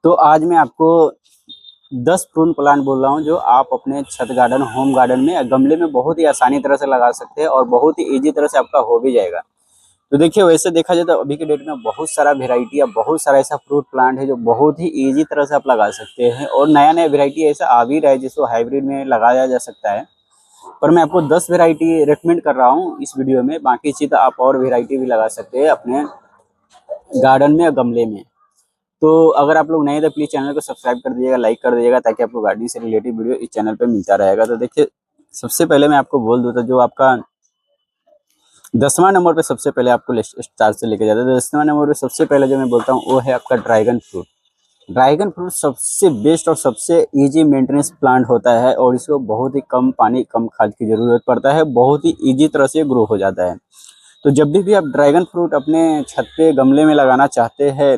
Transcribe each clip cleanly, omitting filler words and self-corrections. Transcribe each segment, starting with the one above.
तो आज मैं आपको 10 प्रून प्लांट बोल रहा हूँ जो आप अपने छत गार्डन, होम गार्डन में या गमले में बहुत ही आसानी तरह से लगा सकते हैं और बहुत ही इजी तरह से आपका हो भी जाएगा। तो देखिए, वैसे देखा जाए तो अभी के डेट में बहुत सारा वेराइटी या बहुत सारा ऐसा फ्रूट प्लांट है जो बहुत ही इजी तरह से आप लगा सकते हैं और नया नया वेराइटी ऐसा आ भी रहा है जिसको हाइब्रिड में लगाया जा सकता है। पर मैं आपको 10 वेराइटी रिकमेंड कर रहा हूँ इस वीडियो में। बाकी चीज आप और वेराइटी भी लगा सकते हैं अपने गार्डन में या गमले में। तो अगर आप लोग नए हैं तो प्लीज चैनल को सब्सक्राइब कर दीजिएगा, लाइक कर दीजिएगा, ताकि आपको गार्डनिंग से रिलेटेड वीडियो इस चैनल पे मिलता रहेगा। तो देखिए, सबसे पहले मैं आपको बोल दूं तो जो आपका 10वां नंबर पे सबसे पहले आपको लिस्ट स्टार से लेके जाता है। तो 10वां नंबर पे सबसे पहले जो मैं बोलता हूँ वो है आपका ड्रैगन फ्रूट। ड्रैगन फ्रूट सबसे बेस्ट और सबसे इजी मेंटेनेंस प्लांट होता है और इसको बहुत ही कम पानी, कम खाद की जरूरत पड़ता है, बहुत ही इजी तरह से ग्रो हो जाता है। तो जब भी आप ड्रैगन फ्रूट अपने छत पे गमले में लगाना चाहते हैं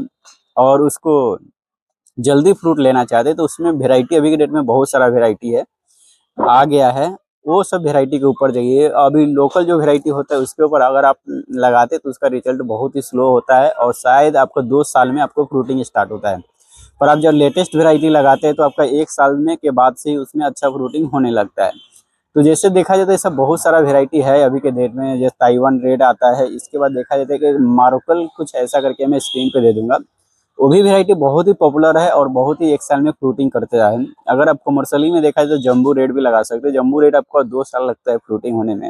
और उसको जल्दी फ्रूट लेना चाहते हैं, तो उसमें वेराइटी अभी के डेट में बहुत सारा वेराइटी है आ गया है। वो सब वेराइटी के ऊपर जाइए। अभी लोकल जो वेराइटी होता है उसके ऊपर अगर आप लगाते तो उसका रिजल्ट बहुत ही स्लो होता है और शायद आपको 2 साल में आपको फ्रूटिंग स्टार्ट होता है। पर आप जब लेटेस्ट वेराइटी लगाते हैं तो आपका 1 साल में के बाद से ही उसमें अच्छा फ्रूटिंग होने लगता है। तो जैसे देखा जाए तो ऐसा बहुत सारा वेराइटी है अभी के डेट में। जैसे ताइवान रेड आता है, इसके बाद देखा जाता है कि मार्कल कुछ ऐसा करके मैं स्क्रीन पे दे दूंगा। वो भी वेराइटी बहुत ही पॉपुलर है और बहुत ही 1 साल में फ्रूटिंग करते हैं। अगर आप कमर्शियली में देखा जाए तो जम्बू रेड भी लगा सकते हैं। जम्बू रेड आपको 2 साल लगता है फ्रूटिंग होने में।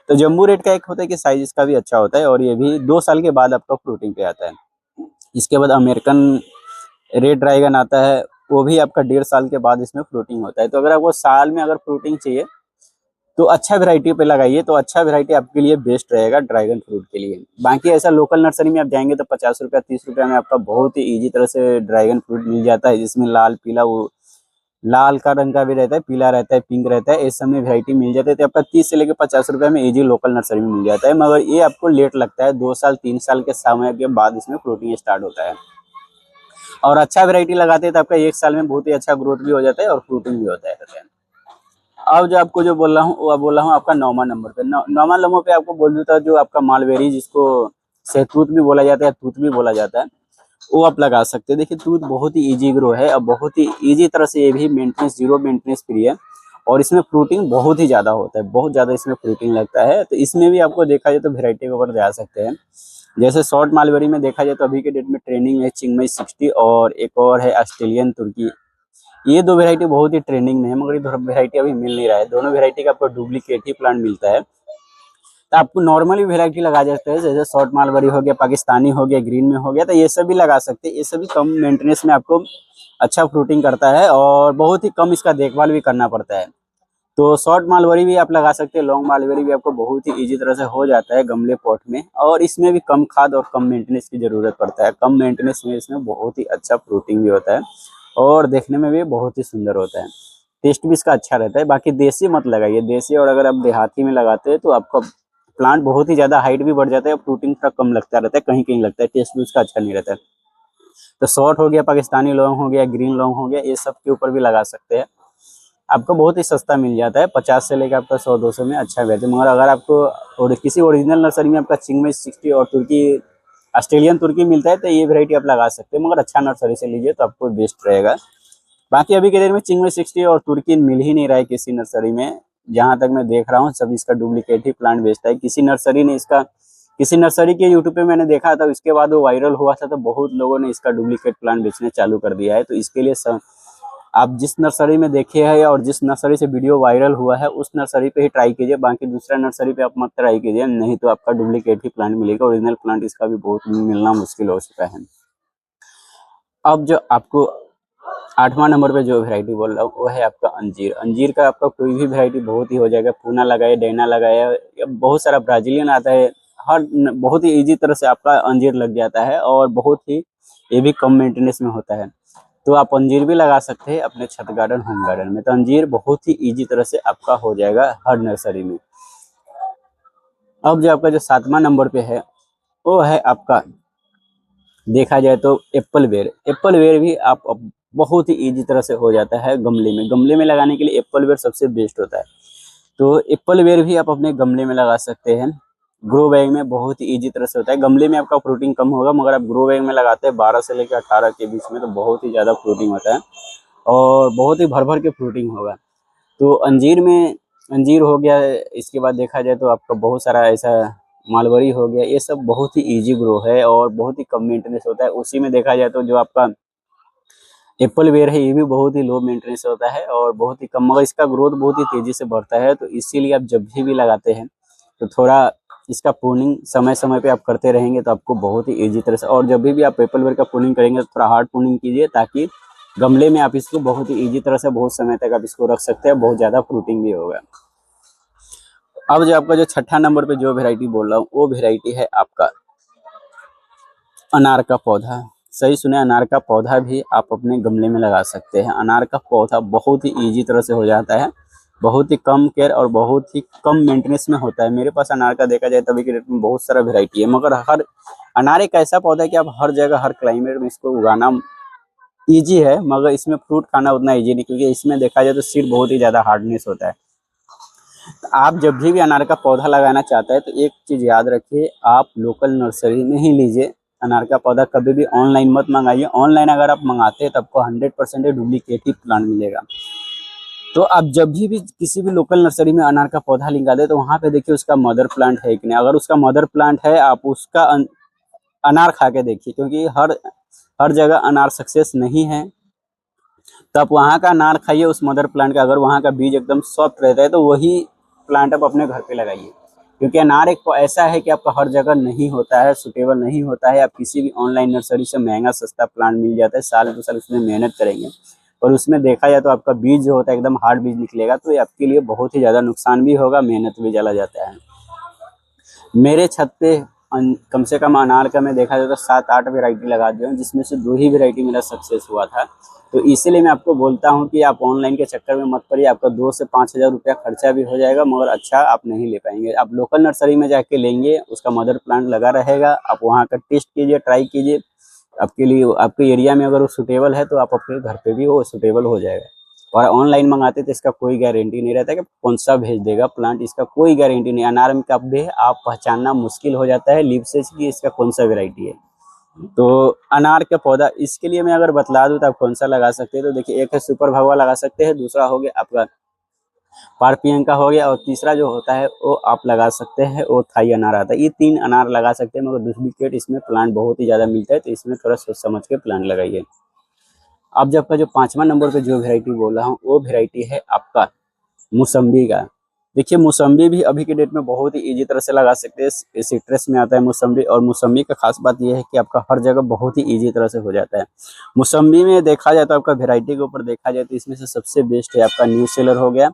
तो जम्बू रेड का एक होता है कि साइज इसका भी अच्छा होता है और ये भी 2 साल के बाद आपका फ्रूटिंग पे आता है। इसके बाद अमेरिकन रेड ड्रैगन आता है, वो भी आपका 1.5 साल के बाद इसमें फ्रूटिंग होता है। तो अगर आपको साल में अगर फ्रूटिंग चाहिए तो अच्छा वेराइटी पे लगाइए, तो अच्छा वेराइटी आपके लिए बेस्ट रहेगा ड्रैगन फ्रूट के लिए। बाकी ऐसा लोकल नर्सरी में आप जाएंगे तो 50 रुपया 30 रुपया में आपका बहुत ही इजी तरह से ड्रैगन फ्रूट मिल जाता है, जिसमें लाल पीला, वो लाल का रंग का भी रहता है, पीला रहता है, पिंक रहता है, इस समय वेराइटी मिल जाती है। तो आपका 30 से लेकर 50 रुपया में इजी लोकल नर्सरी में मिल जाता है। मगर ये आपको लेट लगता है, 2 साल 3 साल के समय के बाद इसमें फ्रूटिंग स्टार्ट होता है। और अच्छा वेराइटी लगाते हैं तो आपका 1 साल में बहुत ही अच्छा ग्रोथ भी हो जाता है और फ्रूटिंग भी होता है। अब जो आपको जो बोल रहा हूँ वो बोल रहा हूँ आपका 9वां नंबर पे। 9वां नंबर पे आपको बोल देता जो आपका मालबेरी, जिसको सहतूत भी बोला जाता है, तूत भी बोला जाता है, वो आप लगा सकते हैं। देखिए, तूत बहुत ही इजी ग्रो है और बहुत ही इजी तरह से ये भी मेंटेनेंस, जीरो मेंटेनेंस फ्री है और इसमें फ्रूटिंग बहुत ही ज्यादा होता है, बहुत ज्यादा इसमें फ्रूटिंग लगता है। तो इसमें भी आपको देखा जाए तो वेराइटी के ऊपर जा सकते हैं। जैसे शॉर्ट मालबेरी में देखा जाए तो अभी के डेट में ट्रेंडिंग है चिंगमई 60 और एक और है ऑस्ट्रेलियन तुर्की। ये दो वेराइटी बहुत ही ट्रेंडिंग में है, मगर ये वेराइटी अभी मिल नहीं रहा है। दोनों वेराइटी का आपको डुप्लीकेट ही प्लांट मिलता है। तो आपको नॉर्मली वेराइटी लगा सकते हैं, जैसे शॉर्ट मालबरी हो गया, पाकिस्तानी हो गया, ग्रीन में हो गया, तो ये सब भी लगा सकते हैं। ये सभी कम मेंटेनेंस में आपको अच्छा फ्रूटिंग करता है और बहुत ही कम इसका देखभाल भी करना पड़ता है। तो शॉर्ट मालबरी भी आप लगा सकते हैं, लॉन्ग मालबरी भी आपको बहुत ही इजी तरह से हो जाता है गमले पॉट में, और इसमें भी कम खाद और कम मेंटेनेंस की जरूरत पड़ता है। कम मेंटेनेंस में इसमें बहुत ही अच्छा फ्रूटिंग भी होता है और देखने में भी बहुत ही सुंदर होता है। टेस्ट भी इसका अच्छा रहता है। बाकी देसी मत लगाइए, देसी और अगर आप देहाती में लगाते हैं तो आपका प्लांट बहुत ही ज्यादा हाइट भी बढ़ जाता है और फ्रूटिंग थोड़ा कम लगता रहता है, कहीं कहीं लगता है, टेस्ट भी उसका अच्छा नहीं रहता है। तो शॉर्ट हो गया, पाकिस्तानी लौंग हो गया, ग्रीन लौंग हो गया, ये सब के ऊपर भी लगा सकते हैं। आपको बहुत ही सस्ता मिल जाता है, 50 से लेकर आपका 100-200 में अच्छा बेहतर। मगर अगर आपको और किसी ओरिजिनल नर्सरी में आपका चिंगमई 60 और तुर्की, ऑस्ट्रेलियन तुर्की मिलता है तो ये वेराइटी आप लगा सकते हैं, मगर अच्छा नर्सरी से लीजिए तो आपको बेस्ट रहेगा। बाकी अभी के दिन में चिंगमई 60 और तुर्की मिल ही नहीं रहा है किसी नर्सरी में। जहां तक मैं देख रहा हूँ सब इसका डुप्लीकेट ही प्लांट बेचता है। किसी नर्सरी ने इसका, किसी नर्सरी के यूट्यूब पे मैंने देखा था, उसके बाद वो वायरल हुआ था तो बहुत लोगों ने इसका डुप्लीकेट प्लांट बेचना चालू कर दिया है। तो इसके लिए आप जिस नर्सरी में देखे हैं और जिस नर्सरी से वीडियो वायरल हुआ है उस नर्सरी पे ही ट्राई कीजिए। बाकी दूसरा नर्सरी पे आप मत ट्राई कीजिए, नहीं तो आपका डुप्लीकेट ही प्लांट मिलेगा। ओरिजिनल प्लांट इसका भी बहुत मिलना मुश्किल हो चुका है। अब जो आपको 8वां नंबर पे जो वेराइटी बोल रहा हूँ वो है आपका अंजीर। अंजीर का आपका कोई भी वेराइटी बहुत ही हो जाएगा। पूना लगाया, डैना लगाया, या बहुत सारा ब्राजीलियन आता है, हर बहुत ही इजी तरह से आपका अंजीर लग जाता है और बहुत ही ये भी कम मेंटेनेंस में होता है। तो आप अंजीर भी लगा सकते हैं अपने छत गार्डन, होम गार्डन में। तो अंजीर बहुत ही इजी तरह से आपका हो जाएगा हर नर्सरी में। अब जो आपका जो 7वां नंबर पे है वो है आपका, देखा जाए तो एप्पल बेर। एप्पल बेर भी आप बहुत ही इजी तरह से हो जाता है गमले में। गमले में लगाने के लिए एप्पल बेर सबसे बेस्ट होता है। तो एप्पल बेर भी आप अपने गमले में लगा सकते हैं। ग्रो बैग में बहुत ही ईजी तरह से होता है। गमले में आपका फ्रूटिंग कम होगा, मगर आप ग्रो बैग में लगाते हैं 12 से लेकर 18 के बीच में तो बहुत ही ज़्यादा फ्रूटिंग होता है और बहुत ही भर भर के फ्रूटिंग होगा। तो अंजीर में अंजीर हो गया, इसके बाद देखा जाए तो आपका बहुत सारा ऐसा मालबरी हो गया, ये सब बहुत ही इजी ग्रो है और बहुत ही कम मेंटेनेंस होता है। उसी में देखा जाए तो जो आपका एप्पल बेर है, ये भी बहुत ही लो मेंटेनेंस होता है और बहुत ही कम, मगर इसका ग्रोथ बहुत ही तेजी से बढ़ता है। तो इसीलिए आप जब भी लगाते हैं तो थोड़ा इसका प्रूनिंग समय समय पे आप करते रहेंगे तो आपको बहुत ही ईजी तरह से, और जब भी आप एप्पल बेर का प्रूनिंग करेंगे तो थोड़ा हार्ड प्रूनिंग कीजिए, ताकि गमले में आप इसको बहुत ही ईजी तरह से बहुत समय तक आप इसको रख सकते हैं, बहुत ज़्यादा फ्रूटिंग भी होगा। अब जो आपका जो छठा नंबर पे जो वेराइटी बोल रहा हूँ, वो वेराइटी है आपका अनार का पौधा। सही सुने, अनार का पौधा भी आप अपने गमले में लगा सकते हैं। अनार का पौधा बहुत ही ईजी तरह से हो जाता है, बहुत ही कम केयर और बहुत ही कम मेंटेनेंस में होता है। मेरे पास अनार का देखा जाए तभी के रेट में बहुत सारा वेराइटी है, मगर हर अनार एक ऐसा पौधा है कि आप हर जगह हर क्लाइमेट में इसको उगाना ईजी है, मगर इसमें फ्रूट खाना उतना ईजी नहीं, क्योंकि इसमें देखा जाए तो सीड बहुत ही ज़्यादा हार्डनेस होता है। तो आप जब भी अनार का पौधा लगाना चाहते हैं तो एक चीज़ याद रखिए, आप लोकल नर्सरी में ही लीजिए अनार का पौधा। कभी भी ऑनलाइन मत मंगाइए। ऑनलाइन अगर आप मंगाते हैं तो आपको 100% डुप्लीकेट ही प्लांट मिलेगा। तो आप जब भी किसी भी लोकल नर्सरी में अनार का पौधा लगा दे तो वहाँ पे देखिए उसका मदर प्लांट है कि नहीं। अगर उसका मदर प्लांट है, आप उसका अनार खा के देखिए, क्योंकि हर जगह अनार सक्सेस नहीं है। तो आप वहाँ का अनार खाइए उस मदर प्लांट का, अगर वहाँ का बीज एकदम सॉफ्ट रहता है तो वही प्लांट आप अपने घर पे लगाइए। क्योंकि अनार एक ऐसा है कि आपका हर जगह नहीं होता है, सुटेबल नहीं होता है। आप किसी भी ऑनलाइन नर्सरी से महंगा सस्ता प्लांट मिल जाता है, साल 2 साल उसमें मेहनत करेंगे और उसमें देखा जाए तो आपका बीज जो होता है एकदम हार्ड बीज निकलेगा, तो ये आपके लिए बहुत ही ज़्यादा नुकसान भी होगा, मेहनत भी चला जाता है। मेरे छत पे कम से कम अनार का मैं देखा जाए तो 7-8 वेराइटी लगा दिया हूँ, जिसमें से 2 ही वेराइटी मेरा सक्सेस हुआ था। तो इसीलिए मैं आपको बोलता हूँ कि आप ऑनलाइन के चक्कर में मत पड़िए। आपका 2 से 5 हज़ार रुपया खर्चा भी हो जाएगा, मगर अच्छा आप नहीं ले पाएंगे। आप लोकल नर्सरी में जाके लेंगे, उसका मदर प्लांट लगा रहेगा, आप वहाँ का टेस्ट कीजिए, ट्राई कीजिए। आपके लिए आपके एरिया में अगर वो सूटेबल है तो आप अपने घर पे भी वो सूटेबल हो जाएगा। और ऑनलाइन मंगाते तो इसका कोई गारंटी नहीं रहता कि कौन सा भेज देगा प्लांट, इसका कोई गारंटी नहीं। अनार में का भी आप पहचानना मुश्किल हो जाता है लीफ से कि इसका कौन सा वेराइटी है। तो अनार का पौधा इसके लिए मैं अगर बतला दूं तो आप कौन सा लगा सकते हैं, तो देखिए एक है सुपर भगवा लगा सकते हैं, दूसरा हो गया आपका पारपियंका हो गया, और तीसरा जो होता है वो आप लगा सकते हैं वो थाई अनार आता है। ये 3 अनार लगा सकते हैं, मगर डुप्लीकेट इसमें प्लांट बहुत ही ज़्यादा मिलता है, तो इसमें थोड़ा सोच समझ के प्लांट लगाइए। अब जब का जो 5वां नंबर पे जो वेराइटी बोल रहा हूँ वो वेराइटी है आपका मौसम्बी का। देखिए मौसम्बी भी अभी के डेट में बहुत ही इजी तरह से लगा सकते हैं। सिट्रस में आता है मौसम्बी, और मौसम्बी का खास बात यह है कि आपका हर जगह बहुत ही इजी तरह से हो जाता है। मौसम्बी में देखा जाए तो आपका वेराइटी के ऊपर देखा जाए तो इसमें से सबसे बेस्ट है आपका न्यू सेलर हो गया,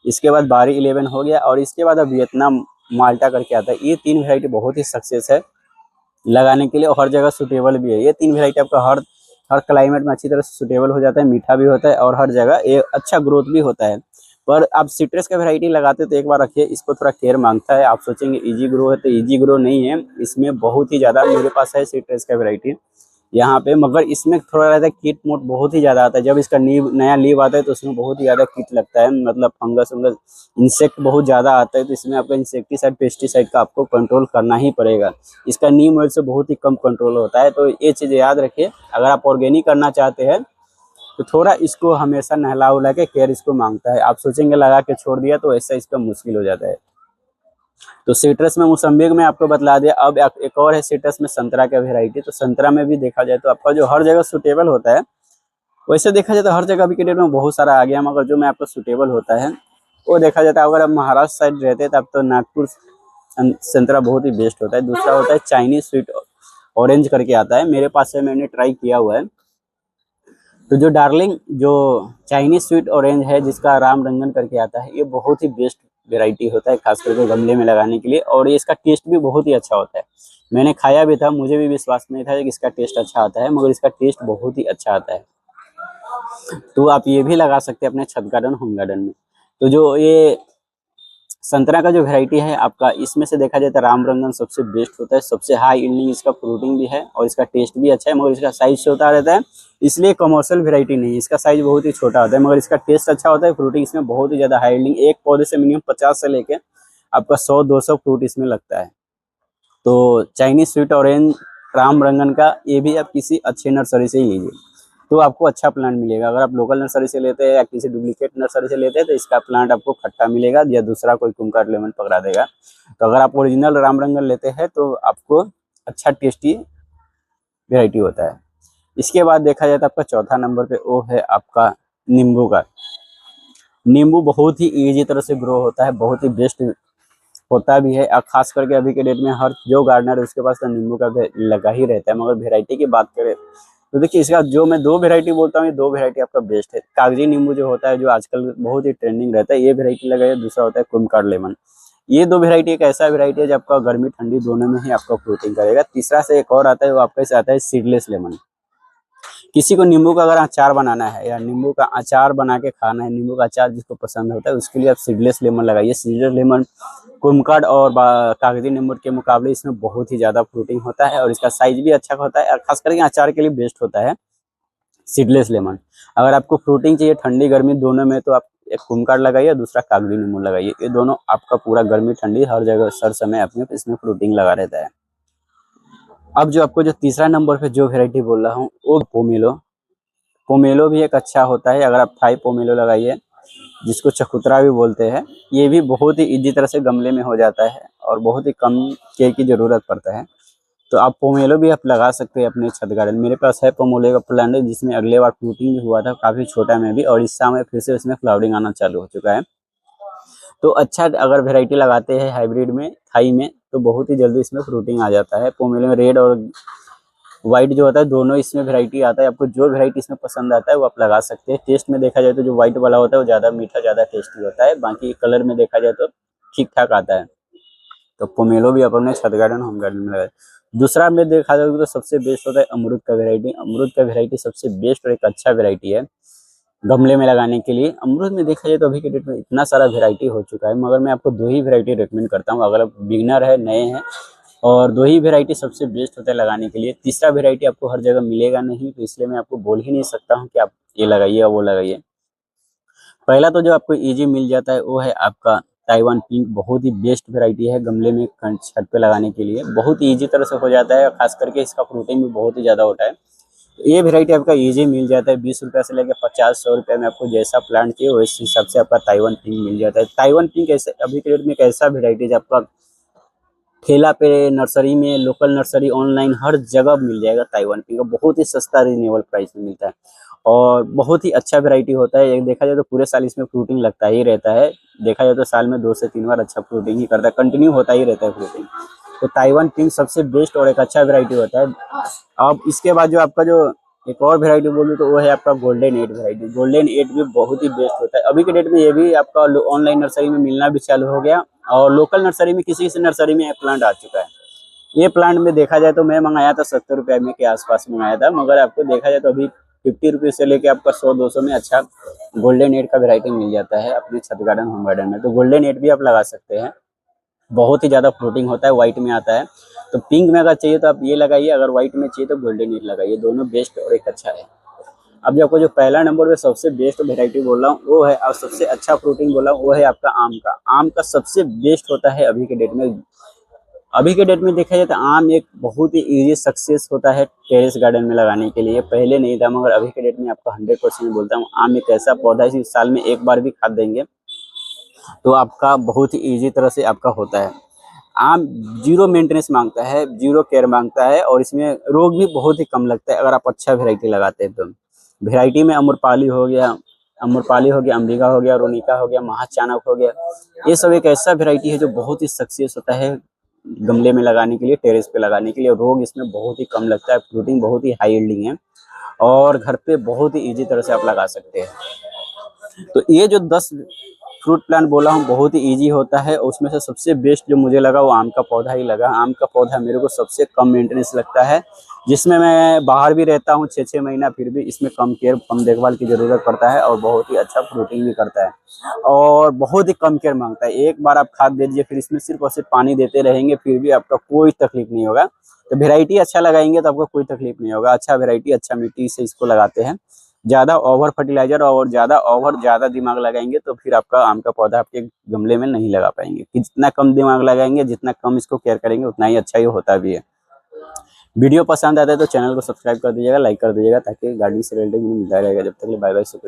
इसके बाद बारी 11 हो गया, और इसके बाद अब वियतनाम माल्टा करके आता है। ये 3 वेराइटी बहुत ही सक्सेस है लगाने के लिए, और हर जगह सुटेबल भी है। ये 3 वेराइटी आपका हर हर क्लाइमेट में अच्छी तरह से सुटेबल हो जाता है, मीठा भी होता है और हर जगह ये अच्छा ग्रोथ भी होता है। पर आप सिट्रस का वेराइटी लगाते तो एक बार रखिए, इसको थोड़ा केयर मांगता है। आप सोचेंगे इजी ग्रो है, तो इजी ग्रो नहीं है, इसमें बहुत ही ज़्यादा मेरे पास है सिट्रस का वेराइटी यहाँ पे, मगर इसमें थोड़ा रहता है कीट मोट बहुत ही ज़्यादा आता है। जब इसका नया लीव आता है तो उसमें बहुत ही ज़्यादा कीट लगता है, मतलब फंगस वंगस इंसेक्ट बहुत ज़्यादा आता है। तो इसमें आपका इंसेक्टिसाइड पेस्टिसाइड का आपको कंट्रोल करना ही पड़ेगा। इसका नीम ऑयल से बहुत ही कम कंट्रोल होता है। तो ये चीज़ याद रखिए, अगर आप ऑर्गेनिक करना चाहते हैं तो थोड़ा इसको हमेशा नहला उला के केयर इसको मांगता है। आप सोचेंगे लगा के छोड़ दिया तो ऐसा इसका मुश्किल हो जाता है। तो सिट्रस में मौसम्बी में आपको बतला दिया। अब एक और है सिट्रस में संतरा का वेराइटी। तो संतरा में भी देखा जाए तो आपका जो हर जगह सुटेबल होता है, वैसे देखा जाए तो हर जगह अभी के डेट में बहुत सारा आ गया, मगर जो में आपको सुटेबल होता है वो देखा जाता है। अगर आप महाराष्ट्र साइड रहते हैं तब तो नागपुर संतरा बहुत ही बेस्ट होता है। दूसरा होता है चाइनीज स्वीट ऑरेंज करके आता है, मेरे पास है, मैंने ट्राई किया हुआ है। तो जो डार्लिंग जो चाइनीज स्वीट ऑरेंज है जिसका राम रंगन करके आता है, ये बहुत ही बेस्ट वेराइटी होता है खास करके गमले में लगाने के लिए, और ये इसका टेस्ट भी बहुत ही अच्छा होता है। मैंने खाया भी था, मुझे भी विश्वास नहीं था कि इसका टेस्ट अच्छा आता है, मगर इसका टेस्ट बहुत ही अच्छा आता है। तो आप ये भी लगा सकते हैं अपने छत गार्डन होम गार्डन में। तो जो ये संतरा का जो वेराइटी है आपका, इसमें से देखा जाए तो राम रंगन सबसे बेस्ट होता है, सबसे हाई यील्डिंग इसका फ्रूटिंग भी है और इसका टेस्ट भी अच्छा है, मगर इसका साइज छोटा रहता है, इसलिए कमर्शियल वेराइटी नहीं है। इसका साइज बहुत ही छोटा होता है, मगर इसका टेस्ट अच्छा होता है, फ्रूटिंग इसमें बहुत ही ज़्यादा हाई यील्डिंग। एक पौधे से मिनिमम 50 से लेके आपका 100-200 फ्रूट इसमें लगता है। तो चाइनीज स्वीट ऑरेंज राम रंगन का ये भी आप किसी अच्छे नर्सरी से ही लीजिए, तो आपको अच्छा प्लांट मिलेगा। अगर आप लोकल नर्सरी से लेते हैं या किसी डुप्लीकेट नर्सरी से लेते हैं तो इसका प्लांट आपको खट्टा मिलेगा या दूसरा कोई कुमकार लेमन पकड़ा देगा। तो अगर आप ओरिजिनल राम रंगन लेते हैं तो आपको अच्छा टेस्टी वेराइटी होता है। इसके बाद देखा जाए तो आपका चौथा नंबर पे वो है आपका नींबू का। नींबू बहुत ही ईजी तरह से ग्रो होता है, बहुत ही बेस्ट होता भी है। और खास करके अभी के डेट में हर जो गार्डनर है उसके पास तो नींबू का लगा ही रहता है। मगर वेराइटी की बात करें तो देखिए इसका जो मैं दो वेराइटी बोलता हूँ, ये दो वेराइटी आपका बेस्ट है। कागजी नींबू जो होता है जो आजकल बहुत ही ट्रेंडिंग रहता है, ये वेराइटी लगाइए। दूसरा होता है कुमकार लेमन। ये दो वेराइटी एक ऐसा वेराइटी है जो आपका गर्मी ठंडी दोनों में ही आपका फ्रूटिंग करेगा। तीसरा से एक और आता है, वो आपका से आता है सीडलेस लेमन। किसी को नींबू का अगर अचार बनाना है या नींबू का अचार बना के खाना है, नींबू का अचार जिसको पसंद होता है उसके लिए आप सीडलेस लेमन लगाइए। सीडलेस लेमन कुमकाड और कागजी नींबू के मुकाबले इसमें बहुत ही ज्यादा फ्रूटिंग होता है और इसका साइज भी अच्छा होता है और खास करके अचार के लिए बेस्ट होता है सीडलेस लेमन। अगर आपको फ्रूटिंग चाहिए ठंडी गर्मी दोनों में तो आप एक कुमकाड लगाइए, दूसरा कागजी नींबू लगाइए। ये दोनों आपका पूरा गर्मी ठंडी हर जगह हर समय अपने इसमें फ्रूटिंग लगा रहता है। अब जो आपको जो तीसरा नंबर पे जो वेराइटी बोल रहा हूँ वो पोमेलो। पोमेलो भी एक अच्छा होता है। अगर आप थाई पोमेलो लगाइए जिसको चकुतरा भी बोलते हैं, ये भी बहुत ही इजी तरह से गमले में हो जाता है और बहुत ही कम केयर की जरूरत पड़ता है। तो आप पोमेलो भी आप लगा सकते हैं अपने छत गार्डन। मेरे पास है पोमेलो का प्लांट जिसमें अगले बार फ्रूटिंग भी हुआ था, काफी छोटा में भी, और इस समय फिर से उसमें फ्लावरिंग आना चालू हो चुका है। तो अच्छा अगर वेराइटी लगाते हैं हाइब्रिड में थाई में तो बहुत ही जल्दी इसमें फ्रूटिंग आ जाता है। पोमेलो में रेड और व्हाइट जो होता है दोनों इसमें वेराइटी आता है। आपको जो वेराइटी इसमें पसंद आता है वो आप लगा सकते हैं। टेस्ट में देखा जाए तो जो व्हाइट वाला होता है वो ज़्यादा मीठा ज़्यादा टेस्टी होता है, बाकी कलर में देखा जाए तो ठीक ठाक आता है। तो पोमेलो भी आप अपने छत गार्डन होम गार्डन में लगाए। दूसरा में देखा जाए तो सबसे बेस्ट होता है अमरूद का वेराइटी। अमरूद का वेराइटी सबसे बेस्ट और एक अच्छा वेराइटी है गमले में लगाने के लिए। अमरूद में देखा जाए तो अभी के डेट में इतना सारा वेराइटी हो चुका है, मगर मैं आपको दो ही वेराइटी रिकमेंड करता हूँ अगर आप बिगनर है नए हैं, और दो ही वेराइटी सबसे बेस्ट होता है लगाने के लिए। तीसरा वेराइटी आपको हर जगह मिलेगा नहीं, तो इसलिए मैं आपको बोल ही नहीं सकता हूँ कि आप ये लगाइए या वो लगाइए। पहला तो जो आपको इजी मिल जाता है वो है आपका ताइवान पिंक। बहुत ही बेस्ट वेराइटी है गमले में छत पे लगाने के लिए, बहुत ही ईजी तरह से हो जाता है। खास करके इसका फ्रूटिंग भी बहुत ही ज़्यादा होता है। ये वेराइटी आपका इजी मिल जाता है, 20 रुपये से लेकर 50-100 रुपये में आपको जैसा प्लांट चाहिए उस हिसाब से आपका ताइवान पिंक मिल जाता है। ताइवान पिंक ऐसे अभी के डेट में एक ऐसा वेराइटी है आपका ठेला पे नर्सरी में लोकल नर्सरी ऑनलाइन हर जगह मिल जाएगा। ताइवान पिंक बहुत ही सस्ता रीजनेबल प्राइस में मिलता है और बहुत ही अच्छा वेराइटी होता है। एक देखा जाए तो पूरे साल इसमें फ्रूटिंग लगता ही रहता है। देखा जाए तो साल में 2 से 3 बार अच्छा फ्रूटिंग ही करता है, कंटिन्यू होता ही रहता है फ्रूटिंग। तो ताइवान पिंक सबसे बेस्ट और एक अच्छा वेराइटी होता है। अब इसके बाद जो आपका जो एक और वेराइटी बोलूँ तो वो है आपका गोल्डन 8 वेराइटी। गोल्डन 8 भी बहुत ही बेस्ट होता है। अभी के डेट में ये भी आपका ऑनलाइन नर्सरी में मिलना भी चालू हो गया और लोकल नर्सरी में किसी किसी नर्सरी में प्लांट आ चुका है। ये प्लांट में देखा जाए तो मैं मंगाया था 70 रुपये में के आसपास मंगाया था, मगर आपको देखा जाए तो अभी 50 रुपये से लेके आपका 100-200 में अच्छा गोल्डन 8 का वेराइटी मिल जाता है अपने छत गार्डन होम गार्डन में। तो गोल्डन 8 भी आप लगा सकते हैं, बहुत ही ज़्यादा फ्रूटिंग होता है, व्हाइट में आता है। तो पिंक में अगर चाहिए तो आप ये लगाइए, अगर व्हाइट में चाहिए तो गोल्डन 8 लगाइए, दोनों बेस्ट और एक अच्छा है। अब जो आपको जो पहला नंबर पे सबसे बेस्ट वेराइटी बोल रहा हूँ वो है, और सबसे अच्छा फ्रूटिंग बोल रहा हूँ वो है आपका आम का। आम का सबसे बेस्ट होता है अभी के डेट में। अभी के डेट में देखा जाए तो आम एक बहुत ही इजी सक्सेस होता है टेरेस गार्डन में लगाने के लिए। पहले नहीं था मगर अभी के डेट में आपको 100% बोलता हूँ आम एक ऐसा पौधा है साल में एक बार भी खाद देंगे तो आपका बहुत ही ईजी तरह से आपका होता है। आम जीरो मेंटेनेंस मांगता है, जीरो केयर मांगता है और इसमें रोग भी बहुत ही कम लगता है अगर आप अच्छा वेराइटी लगाते हैं तो। वेराइटी में अम्रपाली हो गया, अंबिका हो गया, रोनिका हो गया, महाचानक हो गया, ये सब एक ऐसा वेराइटी है जो बहुत ही सक्सेस होता है गमले में लगाने के लिए, टेरेस पे लगाने के लिए। रोग इसमें बहुत ही कम लगता है, फ्रूटिंग बहुत ही हाई यील्डिंग है और घर पे बहुत ही इजी तरह से आप लगा सकते हैं। तो ये जो 10 फ्रूट प्लांट बोला हूँ बहुत ही इजी होता है, उसमें से सबसे बेस्ट जो मुझे लगा वो आम का पौधा ही लगा। आम का पौधा मेरे को सबसे कम मेंटेनेंस लगता है, जिसमें मैं बाहर भी रहता हूँ 6-6 महीना, फिर भी इसमें कम केयर कम देखभाल की ज़रूरत पड़ता है और बहुत ही अच्छा फ्रूटिंग भी करता है और बहुत ही कम केयर मांगता है। एक बार आप खाद दे दीजिए, फिर इसमें सिर्फ और सिर्फ पानी देते रहेंगे, फिर भी आपका कोई तकलीफ नहीं होगा। तो वेराइटी अच्छा लगाएंगे तो आपको कोई तकलीफ नहीं होगा। अच्छा वेराइटी अच्छा मिट्टी से इसको लगाते हैं, ज़्यादा ओवर फर्टिलाइजर और ज़्यादा दिमाग लगाएंगे तो फिर आपका आम का पौधा आपके गमले में नहीं लगा पाएंगे। कि जितना कम दिमाग लगाएंगे, जितना कम इसको केयर करेंगे, उतना ही अच्छा ये होता भी है। वीडियो पसंद आता है तो चैनल को सब्सक्राइब कर दीजिएगा, लाइक कर दीजिएगा, ताकि गार्डनिंग से रिलेटेड मिलता रहेगा। जब तक बाय बाय।